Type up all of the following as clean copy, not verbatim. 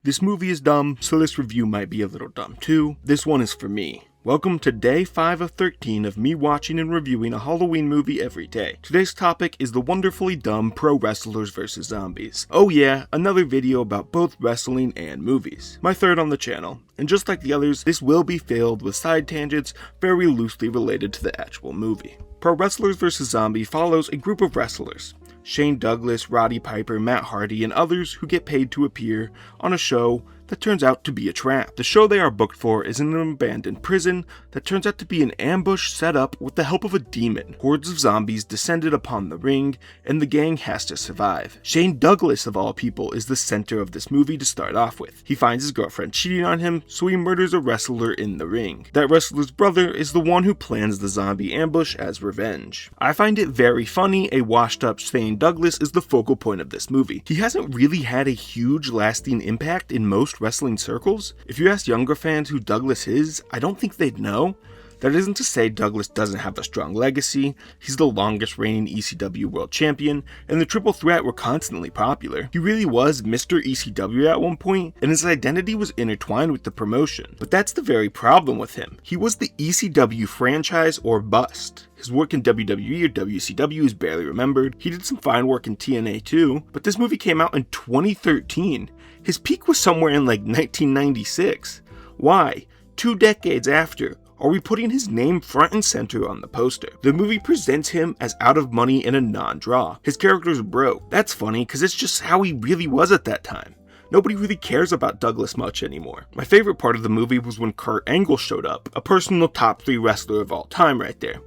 This movie is dumb, so this review might be a little dumb too. This one is for me. Welcome to day 5 of 13 of me watching and reviewing a Halloween movie every day. Today's topic is the wonderfully dumb pro wrestlers vs zombies. Oh yeah, another video about both wrestling and movies. My third on the channel, and just like the others, this will be filled with side tangents very loosely related to the actual movie. Pro Wrestlers vs. Zombie follows a group of wrestlers, Shane Douglas, Roddy Piper, Matt Hardy, and others who get paid to appear on a show that turns out to be a trap. The show they are booked for is in an abandoned prison that turns out to be an ambush set up with the help of a demon. Hordes of zombies descended upon the ring, and the gang has to survive. Shane Douglas, of all people, is the center of this movie to start off with. He finds his girlfriend cheating on him, so he murders a wrestler in the ring. That wrestler's brother is the one who plans the zombie ambush as revenge. I find it very funny a washed up Shane Douglas is the focal point of this movie. He hasn't really had a huge lasting impact in most wrestling circles. If you ask younger fans who Douglas is, I don't think they'd know. That isn't to say Douglas doesn't have a strong legacy. He's the longest reigning ECW world champion, and the Triple Threat were constantly popular. He really was Mr. ECW at one point, and his identity was intertwined with the promotion. But that's the very problem with him. He was the ECW franchise or bust. His work in WWE or WCW is barely remembered. He did some fine work in TNA too, but this movie came out in 2013. His peak was somewhere in like 1996. Why? 2 decades after, are we putting his name front and center on the poster? The movie presents him as out of money and a non-draw. His character's broke. That's funny, because it's just how he really was at that time. Nobody really cares about Douglas much anymore. My favorite part of the movie was when Kurt Angle showed up, a personal top 3 wrestler of all time right there.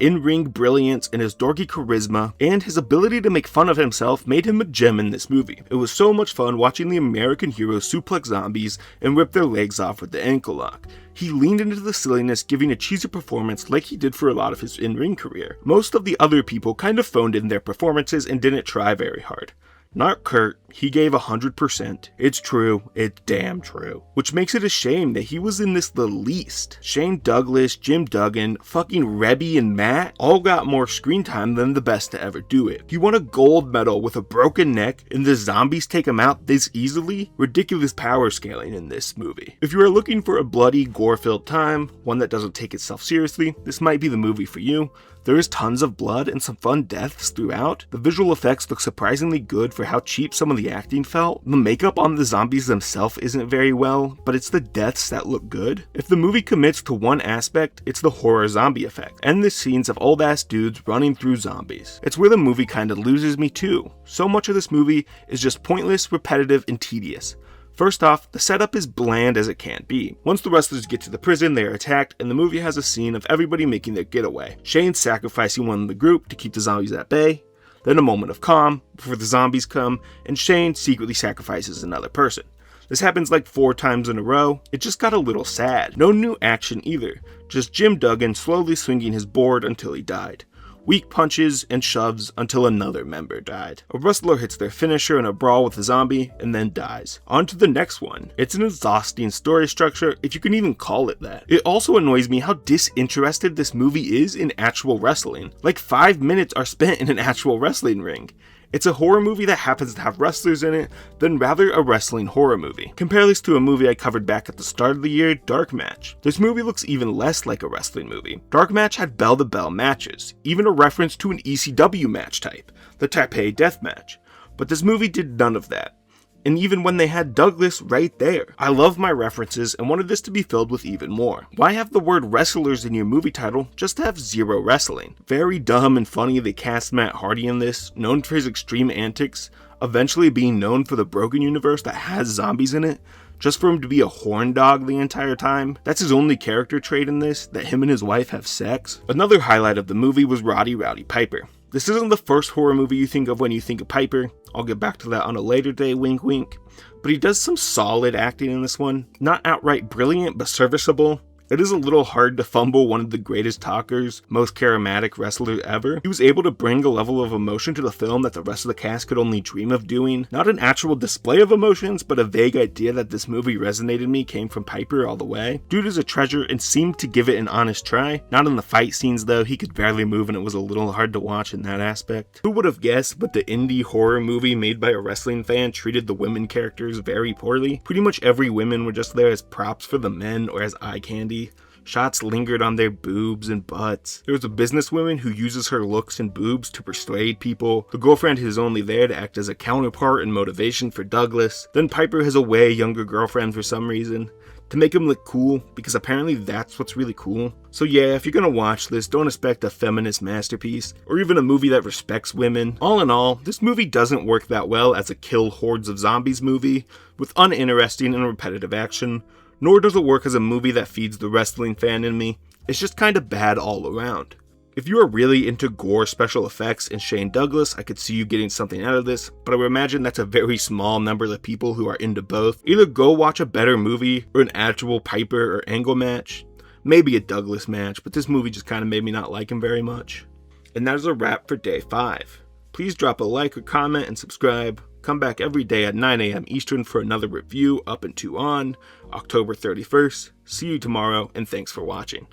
In-ring brilliance and his dorky charisma and his ability to make fun of himself made him a gem in this movie. It was so much fun watching the American hero suplex zombies and rip their legs off with the ankle lock. He leaned into the silliness, giving a cheesy performance like he did for a lot of his in-ring career. Most of the other people kind of phoned in their performances and didn't try very hard. Not Kurt, he gave 100%. It's true, it's damn true. Which makes it a shame that he was in this the least. Shane Douglas, Jim Duggan, fucking Rebby and Matt all got more screen time than the best to ever do it. He won a gold medal with a broken neck and the zombies take him out this easily? Ridiculous power scaling in this movie. If you are looking for a bloody, gore-filled time, one that doesn't take itself seriously, this might be the movie for you. There is tons of blood and some fun deaths throughout. The visual effects look surprisingly good for how cheap some of the acting felt. The makeup on the zombies themselves isn't very well, but it's the deaths that look good. If the movie commits to one aspect, it's the horror zombie effect, and the scenes of old ass dudes running through zombies. It's where the movie kinda loses me too. So much of this movie is just pointless, repetitive, and tedious. First off, the setup is bland as it can be. Once the wrestlers get to the prison, they are attacked, and the movie has a scene of everybody making their getaway. Shane sacrificing one in the group to keep the zombies at bay, then a moment of calm before the zombies come, and Shane secretly sacrifices another person. This happens like 4 times in a row. It just got a little sad. No new action either, just Jim Duggan slowly swinging his board until he died. Weak punches and shoves until another member died. A wrestler hits their finisher in a brawl with a zombie and then dies. On to the next one. It's an exhausting story structure, if you can even call it that. It also annoys me how disinterested this movie is in actual wrestling. Like 5 minutes are spent in an actual wrestling ring. It's a horror movie that happens to have wrestlers in it, than rather a wrestling horror movie. Compare this to a movie I covered back at the start of the year, Dark Match. This movie looks even less like a wrestling movie. Dark Match had bell-to-bell matches, even a reference to an ECW match type, the Taipei Death Match. But this movie did none of that. And even when they had Douglas right there. I love my references and wanted this to be filled with even more. Why have the word wrestlers in your movie title just to have zero wrestling? Very dumb and funny they cast Matt Hardy in this, known for his extreme antics, eventually being known for the Broken universe that has zombies in it, just for him to be a horn dog the entire time. That's his only character trait in this, that him and his wife have sex. Another highlight of the movie was Roddy Piper. This isn't the first horror movie you think of when you think of Piper. I'll get back to that on a later day, wink wink. But he does some solid acting in this one. Not outright brilliant, but serviceable. It is a little hard to fumble one of the greatest talkers, most charismatic wrestlers ever. He was able to bring a level of emotion to the film that the rest of the cast could only dream of doing. Not an actual display of emotions, but a vague idea that this movie resonated me came from Piper all the way. Dude is a treasure and seemed to give it an honest try. Not in the fight scenes though, he could barely move and it was a little hard to watch in that aspect. Who would have guessed, but the indie horror movie made by a wrestling fan treated the women characters very poorly. Pretty much every women were just there as props for the men or as eye candy. Shots lingered on their boobs and butts. There was a businesswoman who uses her looks and boobs to persuade people. The girlfriend is only there to act as a counterpart and motivation for Douglas. Then Piper has a way younger girlfriend for some reason, to make him look cool, because apparently that's what's really cool. So yeah, if you're gonna watch this, don't expect a feminist masterpiece, or even a movie that respects women. All in all, this movie doesn't work that well as a kill hordes of zombies movie, with uninteresting and repetitive action, nor does it work as a movie that feeds the wrestling fan in me. It's just kinda bad all around. If you are really into gore, special effects, and Shane Douglas, I could see you getting something out of this, but I would imagine that's a very small number of people who are into both. Either go watch a better movie, or an actual Piper or Angle match, maybe a Douglas match, but this movie just kinda made me not like him very much. And that is a wrap for day 5. Please drop a like or comment and subscribe. Come back every day at 9 a.m. Eastern for another review up and to on October 31st. See you tomorrow, and thanks for watching.